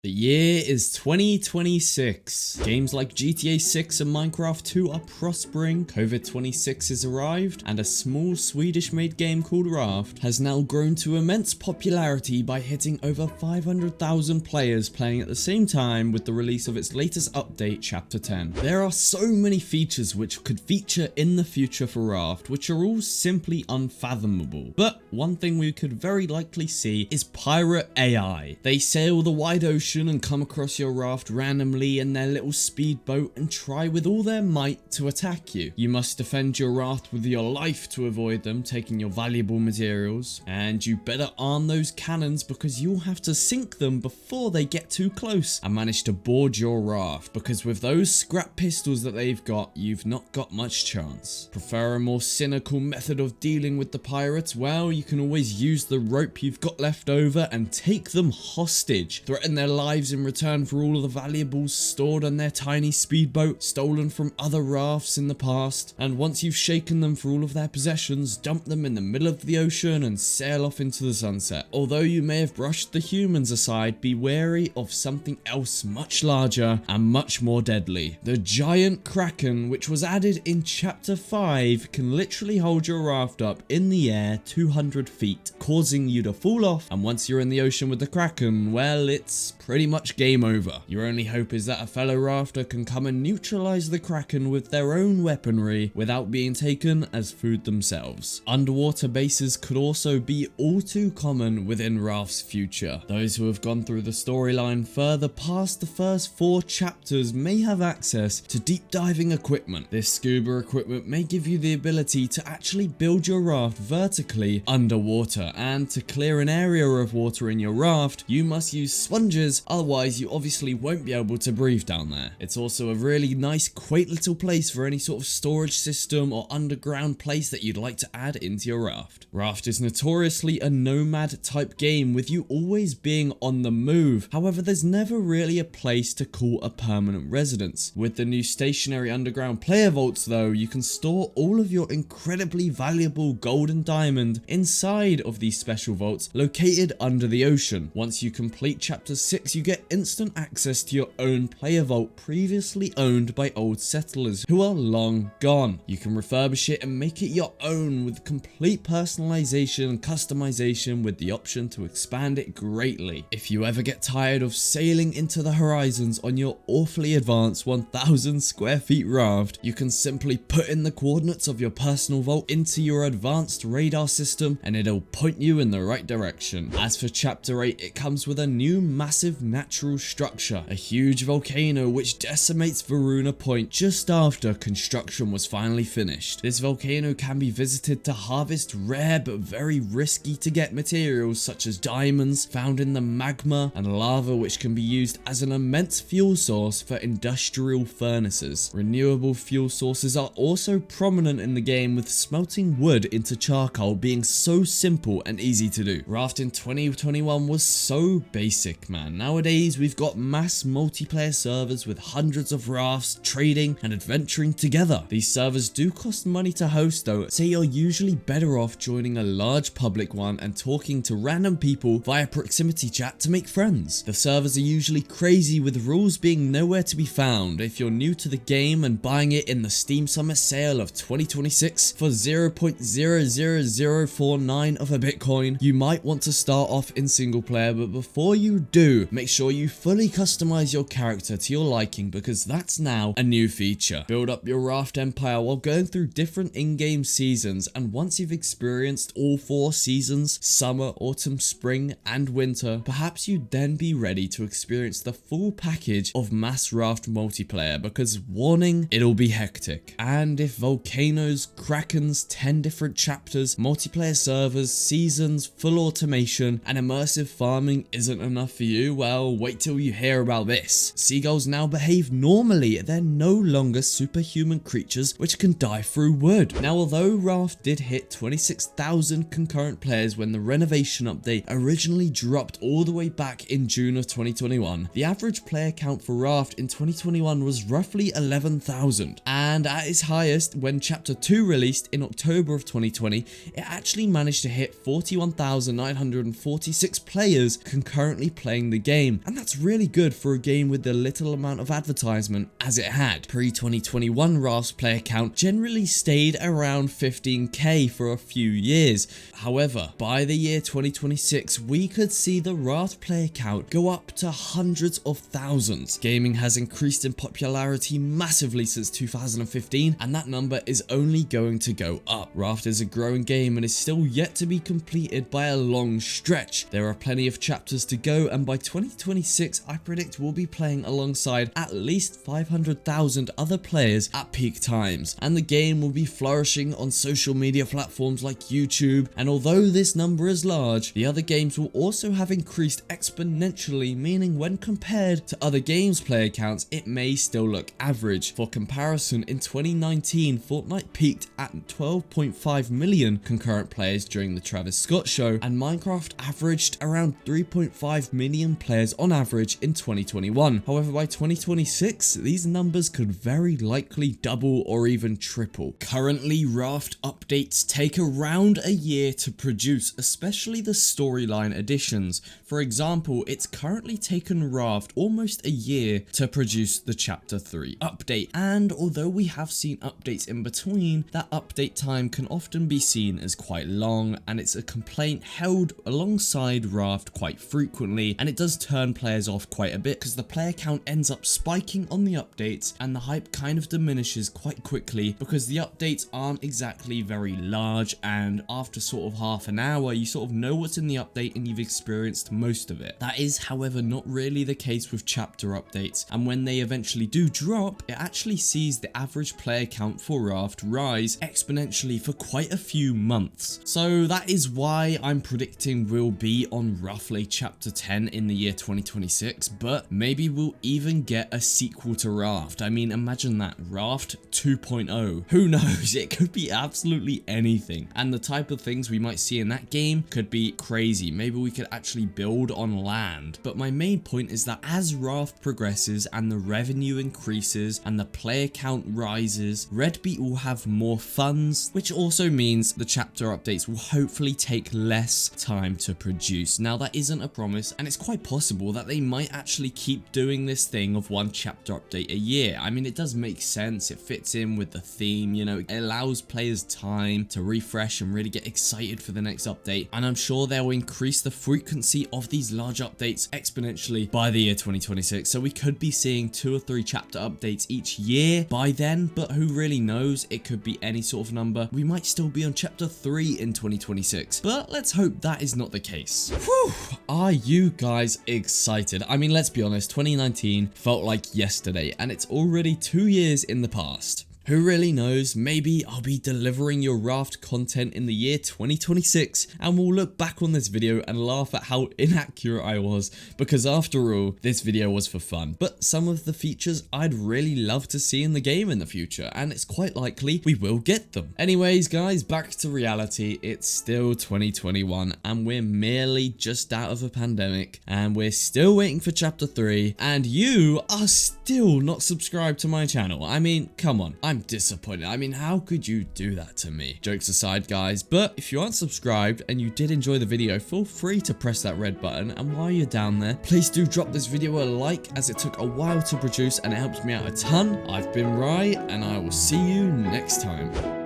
The year is 2026. Games like GTA 6 and Minecraft 2 are prospering, COVID-26 has arrived, and a small Swedish-made game called Raft has now grown to immense popularity by hitting over 500,000 players playing at the same time with the release of its latest update, Chapter 10. There are so many features which could feature in the future for Raft, which are all simply unfathomable. But one thing we could very likely see is pirate AI. They sail the wide ocean and come across your raft randomly in their little speedboat and try with all their might to attack you. You must defend your raft with your life to avoid them taking your valuable materials, and you better arm those cannons because you'll have to sink them before they get too close and manage to board your raft, because with those scrap pistols that they've got, you've not got much chance. Prefer a more cynical method of dealing with the pirates? Well, you can always use the rope you've got left over and take them hostage, threaten their lives in return for all of the valuables stored on their tiny speedboat, stolen from other rafts in the past, and once you've shaken them for all of their possessions, dump them in the middle of the ocean and sail off into the sunset. Although you may have brushed the humans aside, be wary of something else much larger and much more deadly. The giant kraken, which was added in Chapter 5, can literally hold your raft up in the air 200 feet, causing you to fall off, and once you're in the ocean with the kraken, well, it's pretty much game over. Your only hope is that a fellow rafter can come and neutralize the kraken with their own weaponry without being taken as food themselves. Underwater bases could also be all too common within Raft's future. Those who have gone through the storyline further past the first 4 chapters may have access to deep diving equipment. This scuba equipment may give you the ability to actually build your raft vertically underwater, and to clear an area of water in your raft, you must use sponges, otherwise you obviously won't be able to breathe down there. It's also a really nice, quaint little place for any sort of storage system or underground place that you'd like to add into your raft. Raft is notoriously a nomad type game, with you always being on the move. However, there's never really a place to call a permanent residence. With the new stationary underground player vaults though, you can store all of your incredibly valuable gold and diamond inside of these special vaults located under the ocean. Once you complete Chapter 6, you get instant access to your own player vault previously owned by old settlers who are long gone. You can refurbish it and make it your own with complete personalization and customization, with the option to expand it greatly. If you ever get tired of sailing into the horizons on your awfully advanced 1000 square feet raft, you can simply put in the coordinates of your personal vault into your advanced radar system and it'll point you in the right direction. As for Chapter 8, it comes with a new massive natural structure, a huge volcano which decimates Varuna Point just after construction was finally finished. This volcano can be visited to harvest rare but very risky to get materials such as diamonds found in the magma and lava, which can be used as an immense fuel source for industrial furnaces. Renewable fuel sources are also prominent in the game, with smelting wood into charcoal being so simple and easy to do. Raft in 2021 was so basic, man. Nowadays we've got mass multiplayer servers with hundreds of rafts trading and adventuring together. These servers do cost money to host though, so you're usually better off joining a large public one and talking to random people via proximity chat to make friends. The servers are usually crazy, with rules being nowhere to be found. If you're new to the game and buying it in the Steam Summer Sale of 2026 for 0.00049 of a Bitcoin, you might want to start off in single player, but before you do, make sure you fully customize your character to your liking, because that's now a new feature. Build up your raft empire while going through different in-game seasons, and once you've experienced all 4 seasons, summer, autumn, spring and winter, perhaps you'd then be ready to experience the full package of mass raft multiplayer, because warning, it'll be hectic. And if volcanoes, krakens, 10 different chapters, multiplayer servers, seasons, full automation and immersive farming isn't enough for you, well, wait till you hear about this. Seagulls now behave normally. They're no longer superhuman creatures which can dive through wood. Now, although Raft did hit 26,000 concurrent players when the renovation update originally dropped all the way back in June of 2021, the average player count for Raft in 2021 was roughly 11,000, and at its highest when Chapter 2 released in October of 2020, it actually managed to hit 41,946 players concurrently playing the game, and that's really good for a game with the little amount of advertisement as it had. Pre-2021 Raft's player count generally stayed around 15k for a few years. However, by the year 2026, we could see the Raft player count go up to hundreds of thousands. Gaming has increased in popularity massively since 2015, and that number is only going to go up. Raft is a growing game and is still yet to be completed by a long stretch. There are plenty of chapters to go, and by 2026, I predict we'll be playing alongside at least 500,000 other players at peak times, and the game will be flourishing on social media platforms like YouTube. And although this number is large, the other games will also have increased exponentially, meaning when compared to other games' player counts, it may still look average. For comparison, in 2019, Fortnite peaked at 12.5 million concurrent players during the Travis Scott show, and Minecraft averaged around 3.5 million players on average in 2021. However, by 2026, these numbers could very likely double or even triple. Currently, Raft updates take around a year to produce, especially the storyline additions. For example, it's currently taken Raft almost a year to produce the Chapter 3 update, and although we have seen updates in between, that update time can often be seen as quite long, and it's a complaint held alongside Raft quite frequently, and it does turn players off quite a bit because the player count ends up spiking on the updates and the hype kind of diminishes quite quickly because the updates aren't exactly very large, and after sort of half an hour you sort of know what's in the update and you've experienced most of it. That is, however, not really the case with chapter updates, and when they eventually do drop, it actually sees the average player count for Raft rise exponentially for quite a few months. So that is why I'm predicting we'll be on roughly chapter 10 in the year 2026, but maybe we'll even get a sequel to Raft. I mean, imagine that, Raft 2.0. Who knows? It could be absolutely anything, and the type of things we might see in that game could be crazy. Maybe we could actually build on land. But my main point is that as Raft progresses and the revenue increases and the player count rises, Redbeat will have more funds, which also means the chapter updates will hopefully take less time to produce. Now, that isn't a promise, and it's quite possible that they might actually keep doing this thing of one chapter update a year. I mean, it does make sense, it fits in with the theme, you know, it allows players time to refresh and really get excited for the next update, and I'm sure they'll increase the frequency of these large updates exponentially by the year 2026, so we could be seeing 2 or 3 chapter updates each year by then, but who really knows? It could be any sort of number. We might still be on chapter 3 in 2026, but let's hope that is not the case. Whew, are you guys excited? I mean, let's be honest, 2019 felt like yesterday, and it's already 2 years in the past. Who really knows, maybe I'll be delivering your Raft content in the year 2026 and we'll look back on this video and laugh at how inaccurate I was, because after all, this video was for fun. But some of the features I'd really love to see in the game in the future, and it's quite likely we will get them. Anyways guys, back to reality. It's still 2021 and we're merely just out of a pandemic, and we're still waiting for chapter 3, and you are still not subscribed to my channel. I mean, come on, I'm disappointed. I mean, how could you do that to me? Jokes aside guys, but if you aren't subscribed and you did enjoy the video, feel free to press that red button, and while you're down there, please do drop this video a like, as it took a while to produce and it helps me out a ton. I've been Rye, and I will see you next time.